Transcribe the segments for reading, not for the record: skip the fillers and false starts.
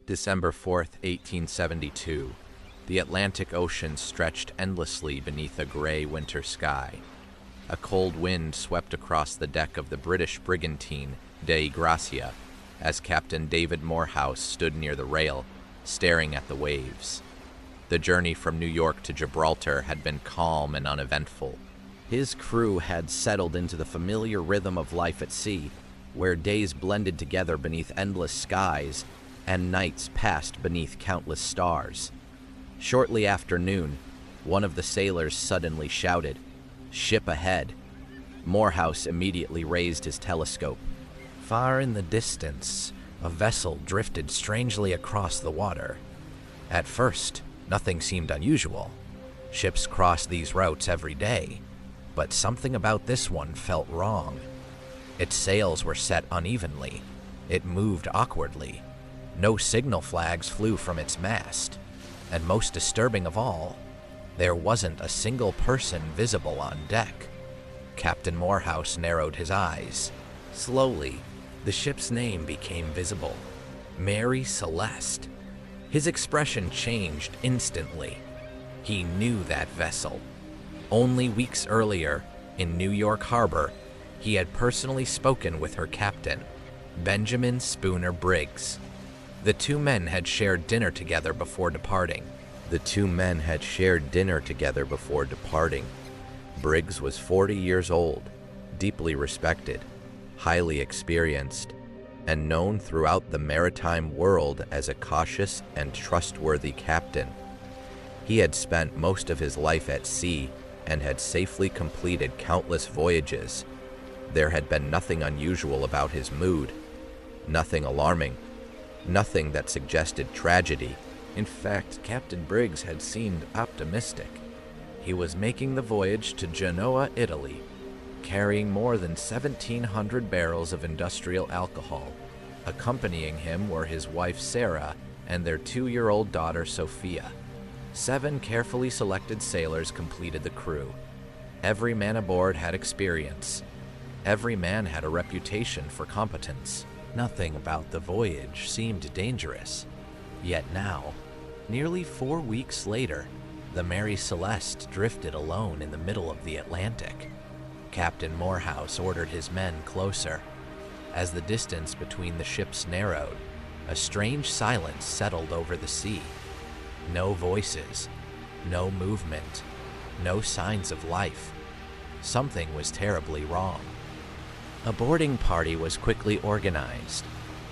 December 4th, 1872. The Atlantic Ocean stretched endlessly beneath a gray winter sky. A cold wind swept across the deck of the British brigantine Dei Gratia as Captain David Morehouse stood near the rail, staring at the waves. The journey from New York to Gibraltar had been calm and uneventful. His crew had settled into the familiar rhythm of life at sea, where days blended together beneath endless skies and nights passed beneath countless stars. Shortly after noon, one of the sailors suddenly shouted, "Ship ahead!" Morehouse immediately raised his telescope. Far in the distance, a vessel drifted strangely across the water. At first, nothing seemed unusual. Ships crossed these routes every day, but something about this one felt wrong. Its sails were set unevenly. It moved awkwardly. No signal flags flew from its mast. And most disturbing of all, there wasn't a single person visible on deck. Captain Morehouse narrowed his eyes. Slowly, the ship's name became visible. Mary Celeste. His expression changed instantly. He knew that vessel. Only weeks earlier, in New York Harbor, he had personally spoken with her captain, Benjamin Briggs. The two men had shared dinner together before departing. Briggs was 40 years old, deeply respected, highly experienced, and known throughout the maritime world as a cautious and trustworthy captain. He had spent most of his life at sea and had safely completed countless voyages. There had been nothing unusual about his mood, nothing alarming, nothing that suggested tragedy. In fact, Captain Briggs had seemed optimistic. He was making the voyage to Genoa, Italy, carrying more than 1,700 barrels of industrial alcohol. Accompanying him were his wife Sarah and their 2-year-old daughter Sophia. 7 carefully selected sailors completed the crew. Every man aboard had experience. Every man had a reputation for competence. Nothing about the voyage seemed dangerous. Yet now, nearly 4 weeks later, the Mary Celeste drifted alone in the middle of the Atlantic. Captain Morehouse ordered his men closer. As the distance between the ships narrowed, a strange silence settled over the sea. No voices, no movement, no signs of life. Something was terribly wrong. A boarding party was quickly organized.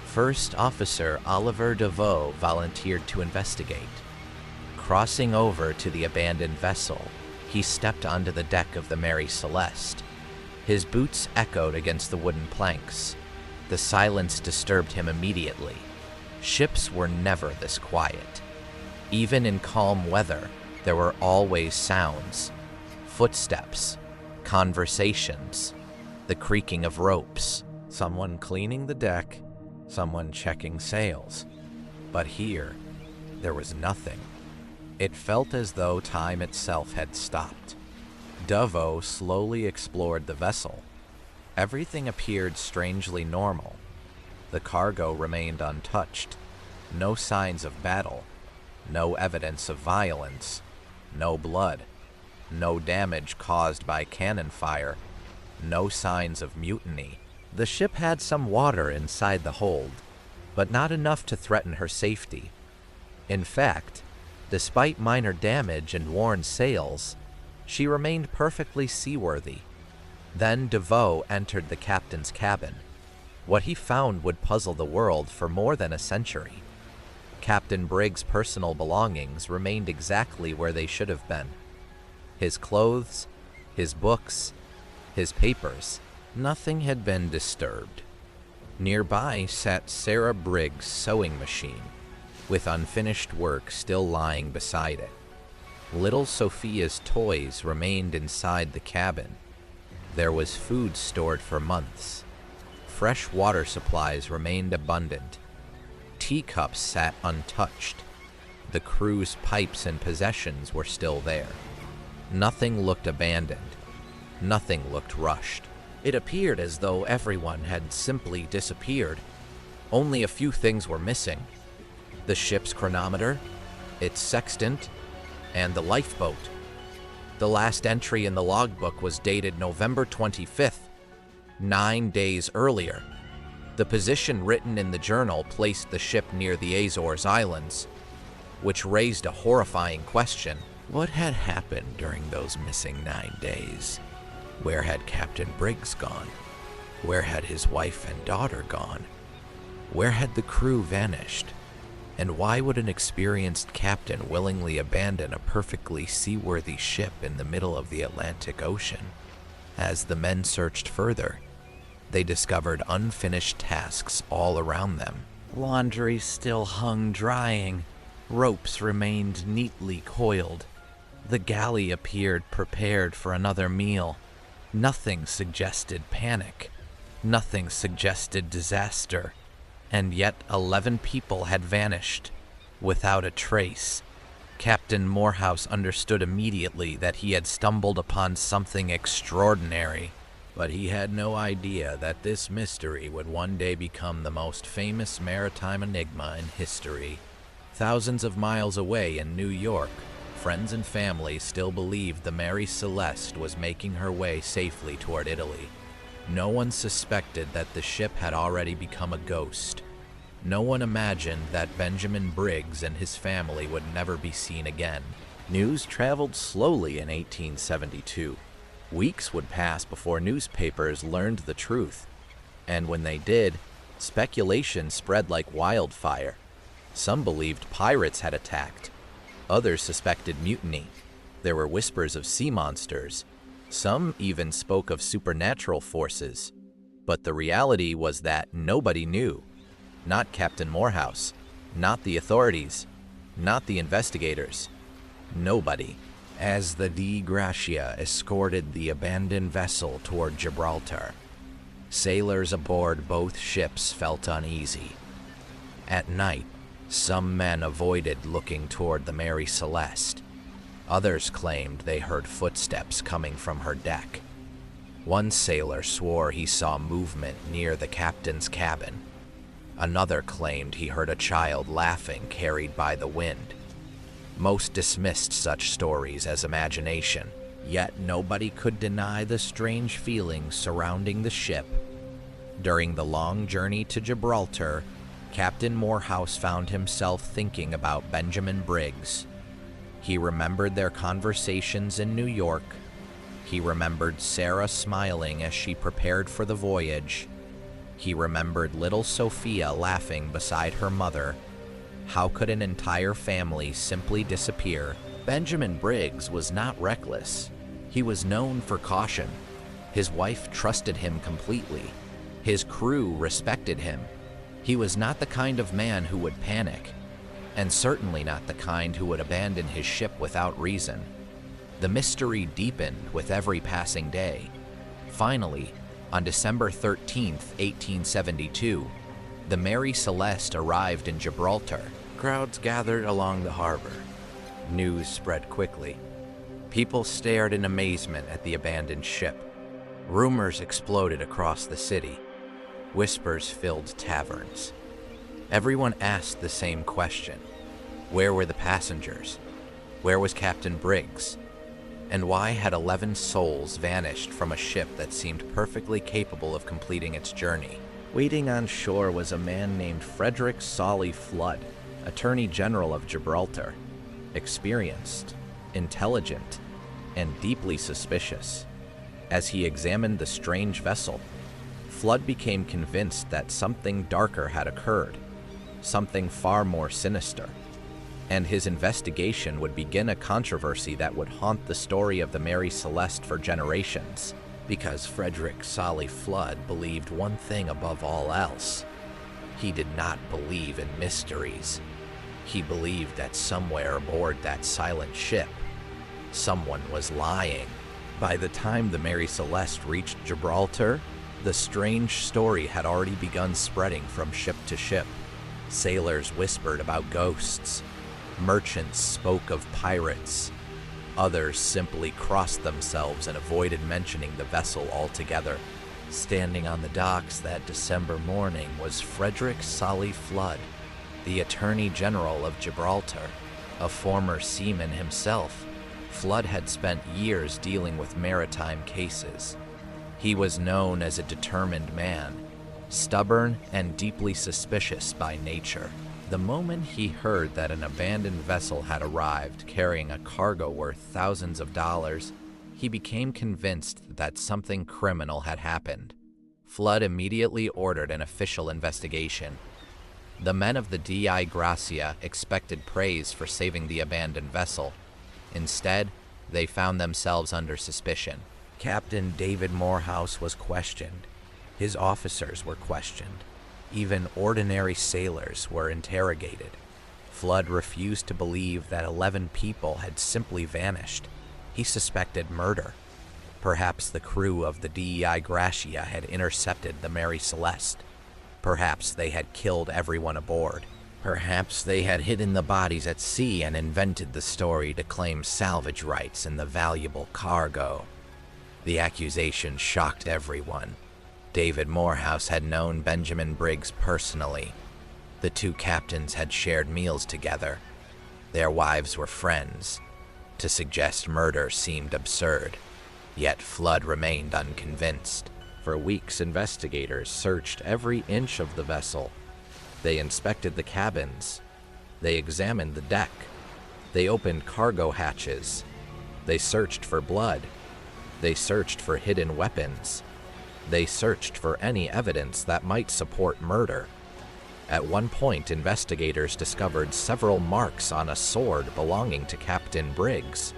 First Officer Oliver DeVoe volunteered to investigate. Crossing over to the abandoned vessel, he stepped onto the deck of the Mary Celeste. His boots echoed against the wooden planks. The silence disturbed him immediately. Ships were never this quiet. Even in calm weather, there were always sounds, footsteps, conversations, the creaking of ropes, someone cleaning the deck, someone checking sails. But here, there was nothing. It felt as though time itself had stopped. DeVoe slowly explored the vessel. Everything appeared strangely normal. The cargo remained untouched. No signs of battle. No evidence of violence. No blood. No damage caused by cannon fire. No signs of mutiny. The ship had some water inside the hold, but not enough to threaten her safety. In fact, despite minor damage and worn sails, she remained perfectly seaworthy. Then DeVoe entered the captain's cabin. What he found would puzzle the world for more than a century. Captain Briggs' personal belongings remained exactly where they should have been. His clothes, his books, his papers, nothing had been disturbed. Nearby sat Sarah Briggs' sewing machine, with unfinished work still lying beside it. Little Sophia's toys remained inside the cabin. There was food stored for months. Fresh water supplies remained abundant. Teacups sat untouched. The crew's pipes and possessions were still there. Nothing looked abandoned. Nothing looked rushed. It appeared as though everyone had simply disappeared. Only a few things were missing. the ship's chronometer, its sextant, and the lifeboat. The last entry in the logbook was dated November 25th, 9 days earlier. The position written in the journal placed the ship near the Azores Islands, which raised a horrifying question. What had happened during those missing 9 days? Where had Captain Briggs gone? Where had his wife and daughter gone? Where had the crew vanished? And why would an experienced captain willingly abandon a perfectly seaworthy ship in the middle of the Atlantic Ocean? As the men searched further, they discovered unfinished tasks all around them. Laundry still hung drying. Ropes remained neatly coiled. The galley appeared prepared for another meal. Nothing suggested panic. Nothing suggested disaster. And yet 11 people had vanished, without a trace. Captain Morehouse understood immediately that he had stumbled upon something extraordinary, but he had no idea that this mystery would one day become the most famous maritime enigma in history. Thousands of miles away in New York, friends and family still believed the Mary Celeste was making her way safely toward Italy. No one suspected that the ship had already become a ghost. No one imagined that Benjamin Briggs and his family would never be seen again. News traveled slowly in 1872. Weeks would pass before newspapers learned the truth. And when they did, speculation spread like wildfire. Some believed pirates had attacked. Others suspected mutiny. There were whispers of sea monsters. Some even spoke of supernatural forces. But the reality was that nobody knew. Not Captain Morehouse, not the authorities, not the investigators. Nobody. As the Dei Gratia escorted the abandoned vessel toward Gibraltar, sailors aboard both ships felt uneasy. At night, some men avoided looking toward the Mary Celeste. Others claimed they heard footsteps coming from her deck. One sailor swore he saw movement near the captain's cabin. Another claimed he heard a child laughing carried by the wind. Most dismissed such stories as imagination, yet nobody could deny the strange feelings surrounding the ship. During the long journey to Gibraltar, Captain Morehouse found himself thinking about Benjamin Briggs. He remembered their conversations in New York. He remembered Sarah smiling as she prepared for the voyage. He remembered little Sophia laughing beside her mother. How could an entire family simply disappear? Benjamin Briggs was not reckless. He was known for caution. His wife trusted him completely. His crew respected him. He was not the kind of man who would panic, and certainly not the kind who would abandon his ship without reason. The mystery deepened with every passing day. Finally, on December 13th, 1872, the Mary Celeste arrived in Gibraltar. Crowds gathered along the harbor. News spread quickly. People stared in amazement at the abandoned ship. Rumors exploded across the city. Whispers filled taverns. Everyone asked the same question. Where were the passengers? Where was Captain Briggs? And why had 11 souls vanished from a ship that seemed perfectly capable of completing its journey? Waiting on shore was a man named Frederick Solly Flood, Attorney General of Gibraltar. Experienced, intelligent, and deeply suspicious. As he examined the strange vessel, Flood became convinced that something darker had occurred, something far more sinister, and his investigation would begin a controversy that would haunt the story of the Mary Celeste for generations, because Frederick Solly Flood believed one thing above all else. He did not believe in mysteries. He believed that somewhere aboard that silent ship, someone was lying. By the time the Mary Celeste reached Gibraltar, the strange story had already begun spreading from ship to ship. Sailors whispered about ghosts. Merchants spoke of pirates. Others simply crossed themselves and avoided mentioning the vessel altogether. Standing on the docks that December morning was Frederick Solly Flood, the Attorney General of Gibraltar, a former seaman himself. Flood had spent years dealing with maritime cases. He was known as a determined man, stubborn and deeply suspicious by nature. The moment he heard that an abandoned vessel had arrived carrying a cargo worth thousands of dollars, he became convinced that something criminal had happened. Flood immediately ordered an official investigation. The men of the Dei Gratia expected praise for saving the abandoned vessel. Instead, they found themselves under suspicion. Captain David Morehouse was questioned. His officers were questioned. Even ordinary sailors were interrogated. Flood refused to believe that 11 people had simply vanished. He suspected murder. Perhaps the crew of the Dei Gratia had intercepted the Mary Celeste. Perhaps they had killed everyone aboard. Perhaps they had hidden the bodies at sea and invented the story to claim salvage rights in the valuable cargo. The accusation shocked everyone. David Morehouse had known Benjamin Briggs personally. The two captains had shared meals together. Their wives were friends. To suggest murder seemed absurd. Yet Flood remained unconvinced. For weeks, investigators searched every inch of the vessel. They inspected the cabins. They examined the deck. They opened cargo hatches. They searched for blood. They searched for hidden weapons. They searched for any evidence that might support murder. At one point, investigators discovered several marks on a sword belonging to Captain Briggs.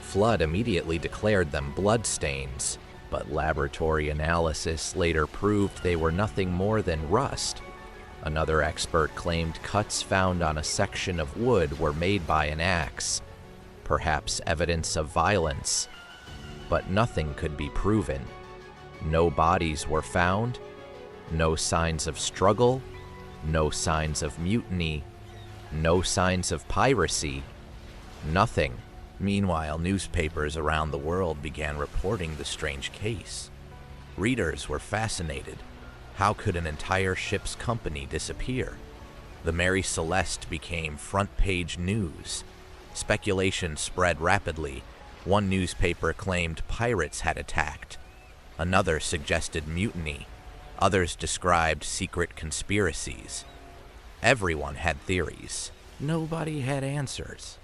Flood immediately declared them bloodstains, but laboratory analysis later proved they were nothing more than rust. Another expert claimed cuts found on a section of wood were made by an axe, perhaps evidence of violence. But nothing could be proven. No bodies were found, no signs of struggle, no signs of mutiny, no signs of piracy, nothing. Meanwhile, newspapers around the world began reporting the strange case. Readers were fascinated. How could an entire ship's company disappear? The Mary Celeste became front-page news. Speculation spread rapidly. One newspaper claimed pirates had attacked. Another suggested mutiny. Others described secret conspiracies. Everyone had theories. Nobody had answers.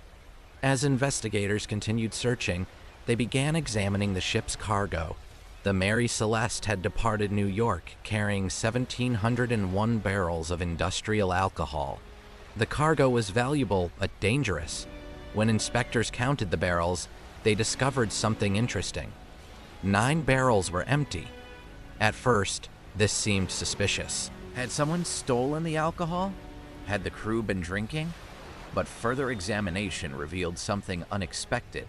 As investigators continued searching, they began examining the ship's cargo. The Mary Celeste had departed New York carrying 1,701 barrels of industrial alcohol. The cargo was valuable but dangerous. When inspectors counted the barrels, they discovered something interesting. 9 barrels were empty. At first, this seemed suspicious. Had someone stolen the alcohol? Had the crew been drinking? But further examination revealed something unexpected.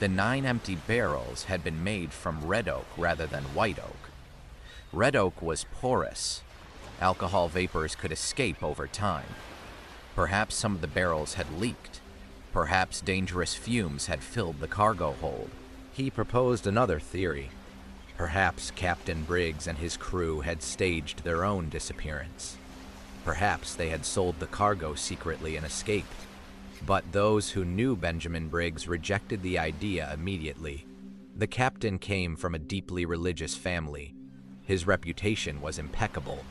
The 9 empty barrels had been made from red oak rather than white oak. Red oak was porous. Alcohol vapors could escape over time. Perhaps some of the barrels had leaked. Perhaps dangerous fumes had filled the cargo hold. He proposed another theory. Perhaps Captain Briggs and his crew had staged their own disappearance. Perhaps they had sold the cargo secretly and escaped. But those who knew Benjamin Briggs rejected the idea immediately. The captain came from a deeply religious family. His reputation was impeccable.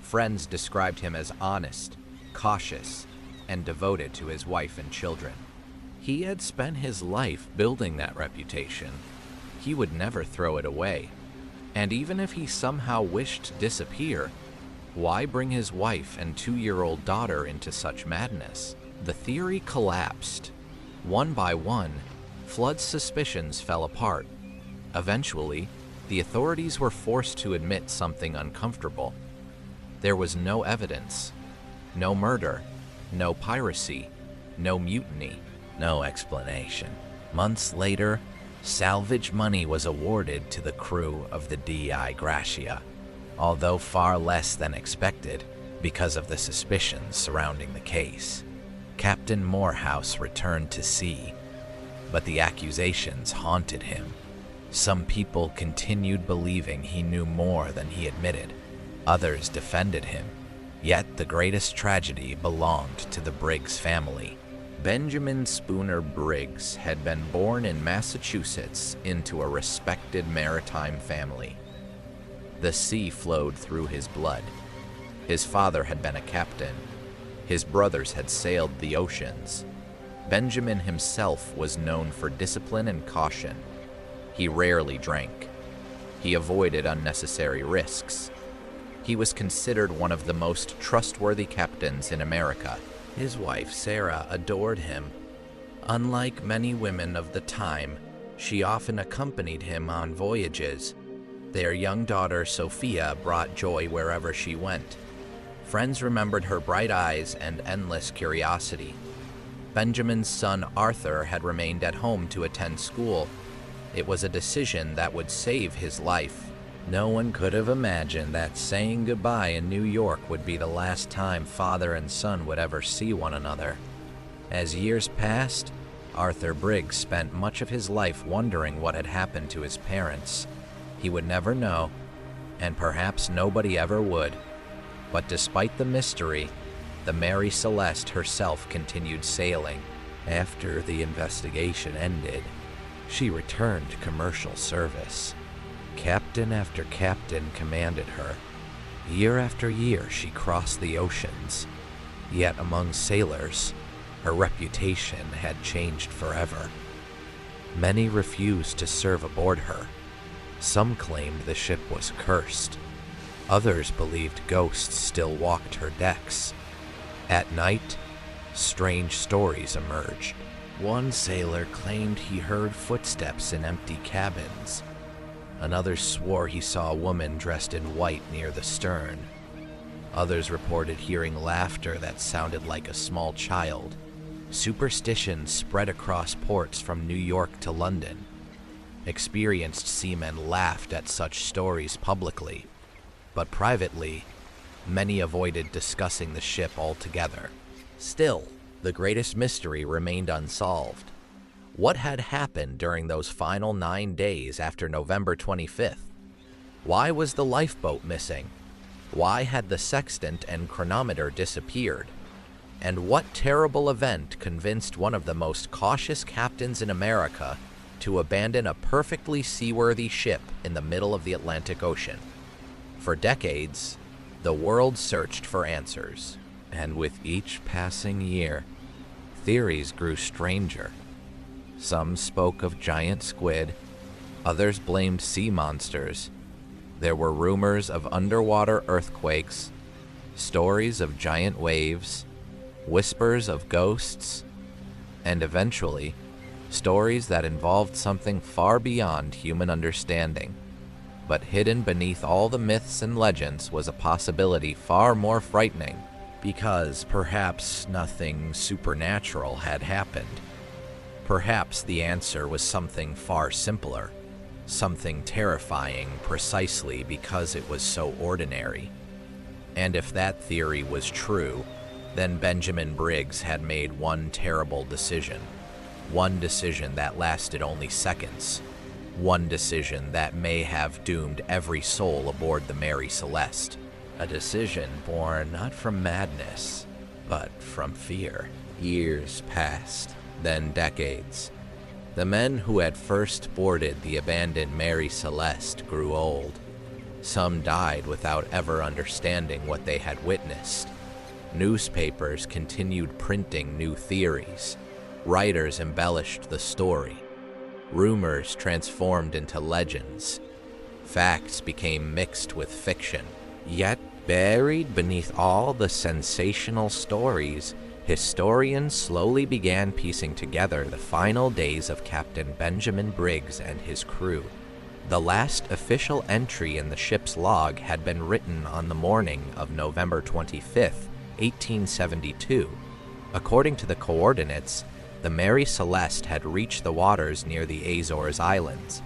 Friends described him as honest, cautious, and devoted to his wife and children. He had spent his life building that reputation. He would never throw it away. And even if he somehow wished to disappear, why bring his wife and 2-year-old daughter into such madness? The theory collapsed. One by one, Flood's suspicions fell apart. Eventually, the authorities were forced to admit something uncomfortable. There was no evidence, no murder, no piracy, no mutiny, no explanation. Months later, salvage money was awarded to the crew of the Dei Gratia, although far less than expected because of the suspicions surrounding the case. Captain Morehouse returned to sea, but the accusations haunted him. Some people continued believing he knew more than he admitted. Others defended him. Yet the greatest tragedy belonged to the Briggs family. Benjamin Spooner Briggs had been born in Massachusetts into a respected maritime family. The sea flowed through his blood. His father had been a captain. His brothers had sailed the oceans. Benjamin himself was known for discipline and caution. He rarely drank. He avoided unnecessary risks. He was considered one of the most trustworthy captains in America. His wife, Sarah, adored him. Unlike many women of the time, she often accompanied him on voyages. Their young daughter, Sophia, brought joy wherever she went. Friends remembered her bright eyes and endless curiosity. Benjamin's son, Arthur, had remained at home to attend school. It was a decision that would save his life. No one could have imagined that saying goodbye in New York would be the last time father and son would ever see one another. As years passed, Arthur Briggs spent much of his life wondering what had happened to his parents. He would never know, and perhaps nobody ever would. But despite the mystery, the Mary Celeste herself continued sailing. After the investigation ended, she returned to commercial service. Captain after captain commanded her. Year after year, she crossed the oceans. Yet among sailors, her reputation had changed forever. Many refused to serve aboard her. Some claimed the ship was cursed. Others believed ghosts still walked her decks. At night, strange stories emerged. One sailor claimed he heard footsteps in empty cabins. Another swore he saw a woman dressed in white near the stern. Others reported hearing laughter that sounded like a small child. Superstition spread across ports from New York to London. Experienced seamen laughed at such stories publicly, but privately, many avoided discussing the ship altogether. Still, the greatest mystery remained unsolved. What had happened during those final 9 days after November 25th? Why was the lifeboat missing? Why had the sextant and chronometer disappeared? And what terrible event convinced one of the most cautious captains in America to abandon a perfectly seaworthy ship in the middle of the Atlantic Ocean? For decades, the world searched for answers, and with each passing year, theories grew stranger. Some spoke of giant squid, others blamed sea monsters. There were rumors of underwater earthquakes, stories of giant waves, whispers of ghosts, and eventually, stories that involved something far beyond human understanding. But hidden beneath all the myths and legends was a possibility far more frightening, because perhaps nothing supernatural had happened. Perhaps the answer was something far simpler, something terrifying precisely because it was so ordinary. And if that theory was true, then Benjamin Briggs had made one terrible decision. One decision that lasted only seconds. One decision that may have doomed every soul aboard the Mary Celeste. A decision born not from madness, but from fear. Years passed, then decades. The men who had first boarded the abandoned Mary Celeste grew old. Some died without ever understanding what they had witnessed. Newspapers continued printing new theories. Writers embellished the story. Rumors transformed into legends. Facts became mixed with fiction. Yet, buried beneath all the sensational stories, historians slowly began piecing together the final days of Captain Benjamin Briggs and his crew. The last official entry in the ship's log had been written on the morning of November 25th, 1872. According to the coordinates, the Mary Celeste had reached the waters near the Azores Islands.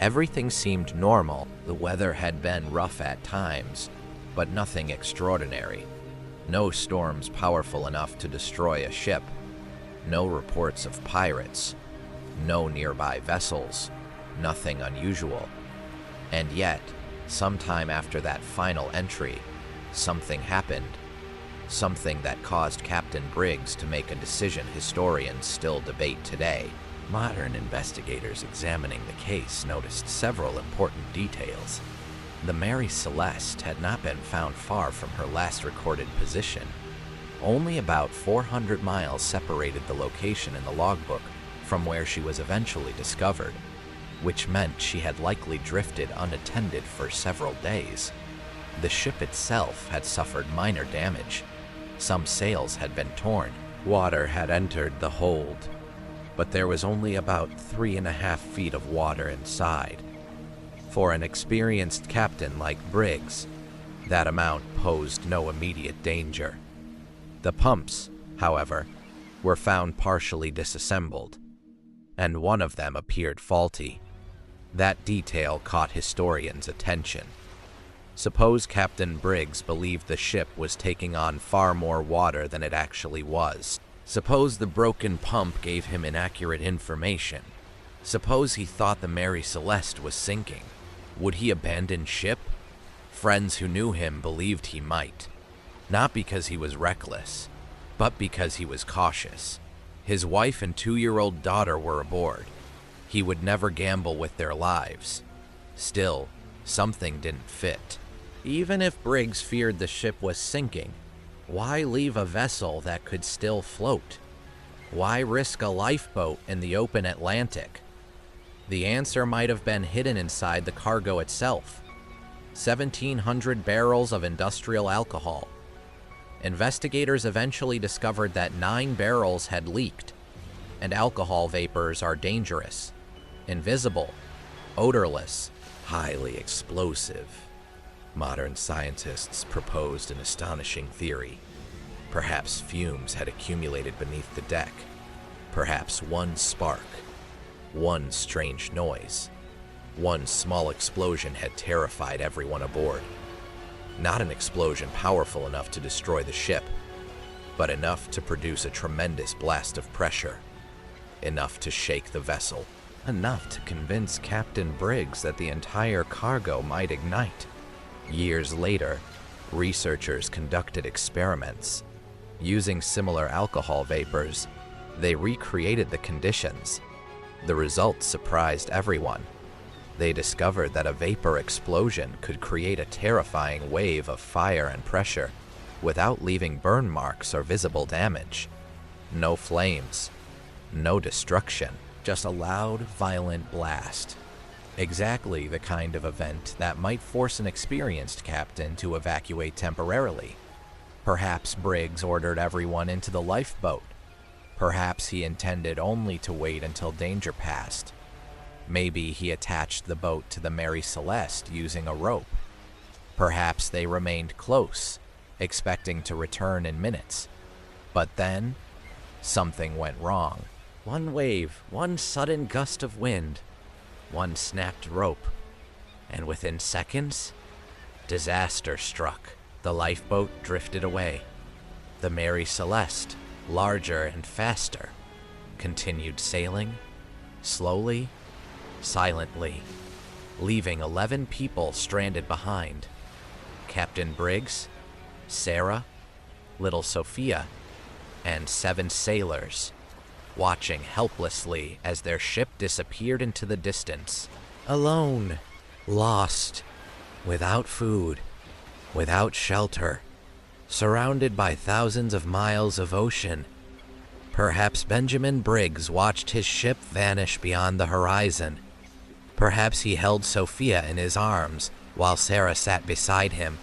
Everything seemed normal. The weather had been rough at times, but nothing extraordinary. No storms powerful enough to destroy a ship. No reports of pirates. No nearby vessels. Nothing unusual. And yet, sometime after that final entry, something happened. something that caused Captain Briggs to make a decision historians still debate today. Modern investigators examining the case noticed several important details. The Mary Celeste had not been found far from her last recorded position. Only about 400 miles separated the location in the logbook from where she was eventually discovered, which meant she had likely drifted unattended for several days. The ship itself had suffered minor damage. Some sails had been torn. Water had entered the hold, but there was only about 3.5 feet of water inside. For an experienced captain like Briggs, that amount posed no immediate danger. The pumps, however, were found partially disassembled, and one of them appeared faulty. That detail caught historians' attention. Suppose Captain Briggs believed the ship was taking on far more water than it actually was. Suppose the broken pump gave him inaccurate information. Suppose he thought the Mary Celeste was sinking. Would he abandon ship? Friends who knew him believed he might. Not because he was reckless, but because he was cautious. His wife and 2-year-old daughter were aboard. He would never gamble with their lives. Still, something didn't fit. Even if Briggs feared the ship was sinking, why leave a vessel that could still float? Why risk a lifeboat in the open Atlantic? The answer might have been hidden inside the cargo itself. 1,700 barrels of industrial alcohol. Investigators eventually discovered that 9 barrels had leaked, and alcohol vapors are dangerous, invisible, odorless, highly explosive. Modern scientists proposed an astonishing theory. Perhaps fumes had accumulated beneath the deck. Perhaps one spark, one strange noise, one small explosion had terrified everyone aboard. Not an explosion powerful enough to destroy the ship, but enough to produce a tremendous blast of pressure. Enough to shake the vessel. Enough to convince Captain Briggs that the entire cargo might ignite. Years later, researchers conducted experiments. Using similar alcohol vapors, they recreated the conditions. The results surprised everyone. They discovered that a vapor explosion could create a terrifying wave of fire and pressure without leaving burn marks or visible damage. No flames, no destruction, just a loud, violent blast. Exactly the kind of event that might force an experienced captain to evacuate temporarily. Perhaps Briggs ordered everyone into the lifeboat. Perhaps he intended only to wait until danger passed. Maybe he attached the boat to the Mary Celeste using a rope. Perhaps they remained close, expecting to return in minutes. But then, something went wrong. One wave, one sudden gust of wind, one snapped rope, and within seconds, disaster struck. The lifeboat drifted away. The Mary Celeste, larger and faster, continued sailing, slowly, silently, leaving 11 people stranded behind. Captain Briggs, Sarah, little Sophia, and 7 sailors, watching helplessly as their ship disappeared into the distance. Alone, lost, without food, without shelter, surrounded by thousands of miles of ocean. Perhaps Benjamin Briggs watched his ship vanish beyond the horizon. Perhaps he held Sophia in his arms while Sarah sat beside him.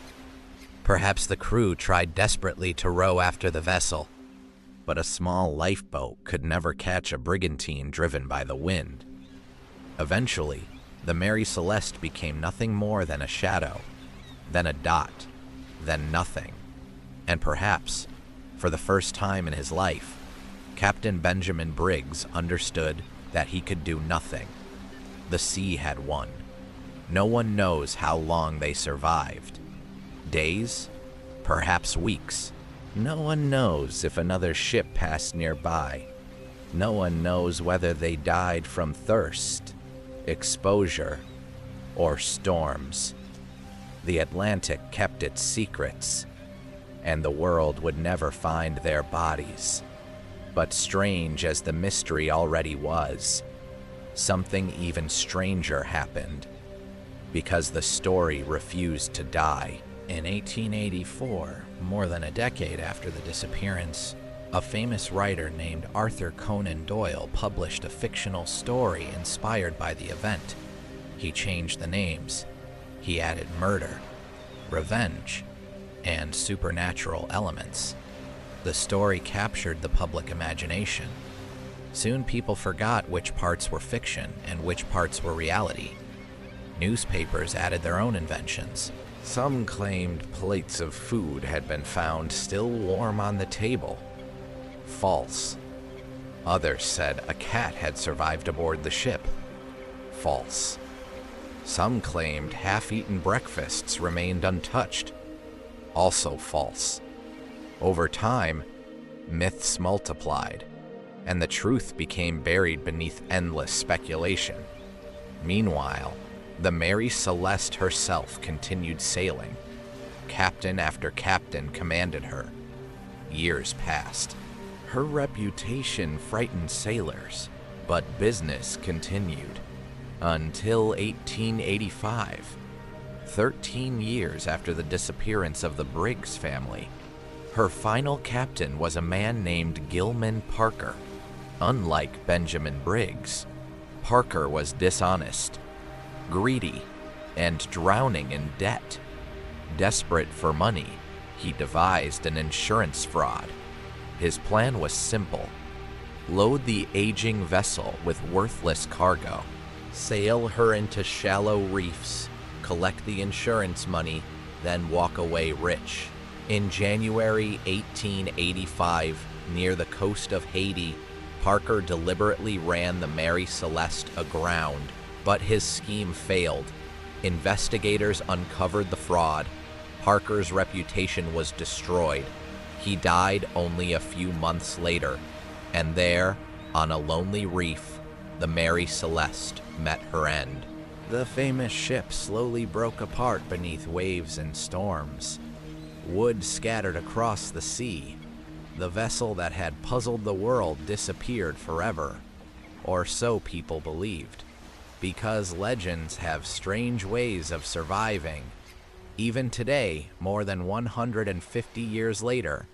Perhaps the crew tried desperately to row after the vessel. But a small lifeboat could never catch a brigantine driven by the wind. Eventually, the Mary Celeste became nothing more than a shadow, then a dot, then nothing. And perhaps, for the first time in his life, Captain Benjamin Briggs understood that he could do nothing. The sea had won. No one knows how long they survived. Days? Perhaps weeks. No one knows if another ship passed nearby. No one knows whether they died from thirst, exposure, or storms. The Atlantic kept its secrets. and the world would never find their bodies. But strange as the mystery already was, something even stranger happened, because the story refused to die. In 1884, more than a decade after the disappearance, a famous writer named Arthur Conan Doyle published a fictional story inspired by the event. He changed the names. He added murder, revenge, and supernatural elements. The story captured the public imagination. Soon people forgot which parts were fiction and which parts were reality. Newspapers added their own inventions. Some claimed plates of food had been found still warm on the table. False. Others said a cat had survived aboard the ship. False. Some claimed half-eaten breakfasts remained untouched. Also false. Over time, myths multiplied, and the truth became buried beneath endless speculation. Meanwhile, the Mary Celeste herself continued sailing. Captain after captain commanded her. Years passed. Her reputation frightened sailors, but business continued. Until 1885, 13 years after the disappearance of the Briggs family. Her final captain was a man named Gilman Parker. Unlike Benjamin Briggs, Parker was dishonest, greedy, and drowning in debt. Desperate for money, he devised an insurance fraud. His plan was simple: load the aging vessel with worthless cargo, sail her into shallow reefs, collect the insurance money, then walk away rich. In January 1885, near the coast of Haiti, Parker deliberately ran the Mary Celeste aground, but his scheme failed. Investigators uncovered the fraud. Parker's reputation was destroyed. He died only a few months later, and there, on a lonely reef, the Mary Celeste met her end. The famous ship slowly broke apart beneath waves and storms. Wood scattered across the sea. The vessel that had puzzled the world disappeared forever, or so people believed. Because legends have strange ways of surviving. Even today, more than 150 years later,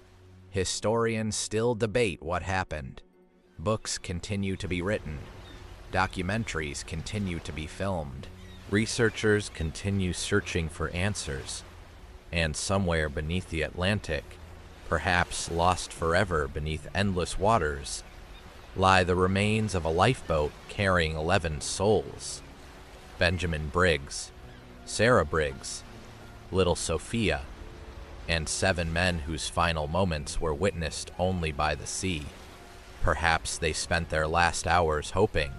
historians still debate what happened. Books continue to be written. Documentaries continue to be filmed. Researchers continue searching for answers. And somewhere beneath the Atlantic, perhaps lost forever beneath endless waters, lie the remains of a lifeboat carrying 11 souls. Benjamin Briggs, Sarah Briggs, little Sophia, and 7 men whose final moments were witnessed only by the sea. Perhaps they spent their last hours hoping.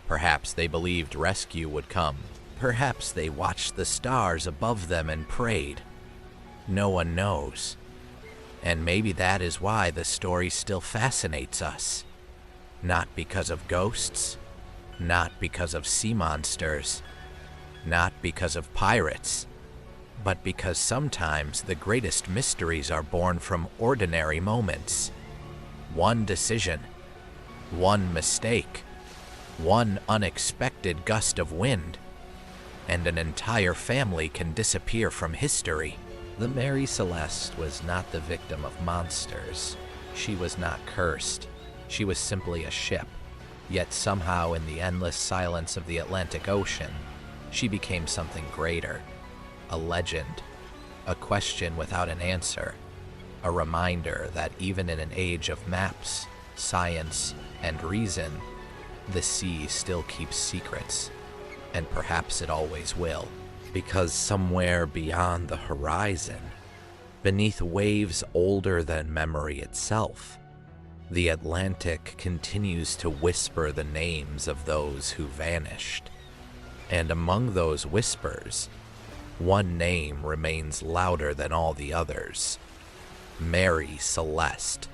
Perhaps they believed rescue would come. Perhaps they watched the stars above them and prayed. No one knows. And maybe that is why the story still fascinates us. Not because of ghosts, not because of sea monsters, not because of pirates, but because sometimes the greatest mysteries are born from ordinary moments. One decision, one mistake, one unexpected gust of wind, and an entire family can disappear from history. The Mary Celeste was not the victim of monsters. She was not cursed. She was simply a ship. Yet somehow in the endless silence of the Atlantic Ocean, she became something greater. A legend. A question without an answer. A reminder that even in an age of maps, science, and reason, the sea still keeps secrets. And perhaps it always will. Because somewhere beyond the horizon, beneath waves older than memory itself, the Atlantic continues to whisper the names of those who vanished. And among those whispers, one name remains louder than all the others: Mary Celeste.